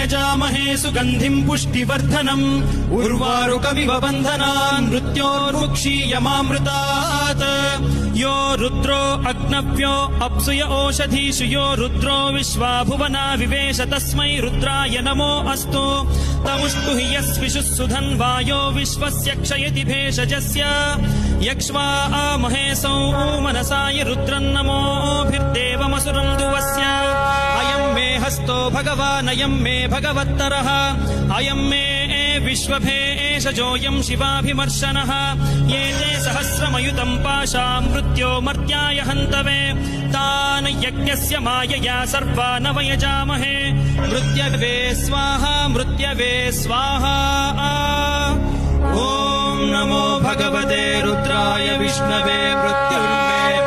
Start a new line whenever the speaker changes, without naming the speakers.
यजामहे सुगन्धिम् पुष्टिवर्धनम् उर्वारुकमिव बन्धनान् मृत्योर्मुक्षीयमामृतात् यो रुद्रो अग्नव्यो अप्सुय ओषधीषु यो रुद्रो विश्वा भुवना विवेश तस्मै रुद्राय नमो अस्तु तमुष्टु हि यस्विषुः सुधन्वायो विश्वस्य क्षयति भेषजस्य यक्ष्वा महेशौ मनसाय रुद्रन्नमोभिर्देवमसुरम् दुवस्य अयम् मे हस्तो भगवानयम् मे भगवत्तरः अयम् मे विश्वभेषजोऽयम् शिवाभिमर्शनः ये ते सहस्रमयुतम् पाशाम् मृत्यो मर्त्याय हन्तवे तान् यज्ञस्य मायया सर्वान् वयजामहे मृत्यवे स्वाहा मृत्यवे स्वाहा ॐ नमो भगवते रुद्राय विष्णवे मृत्युर्मे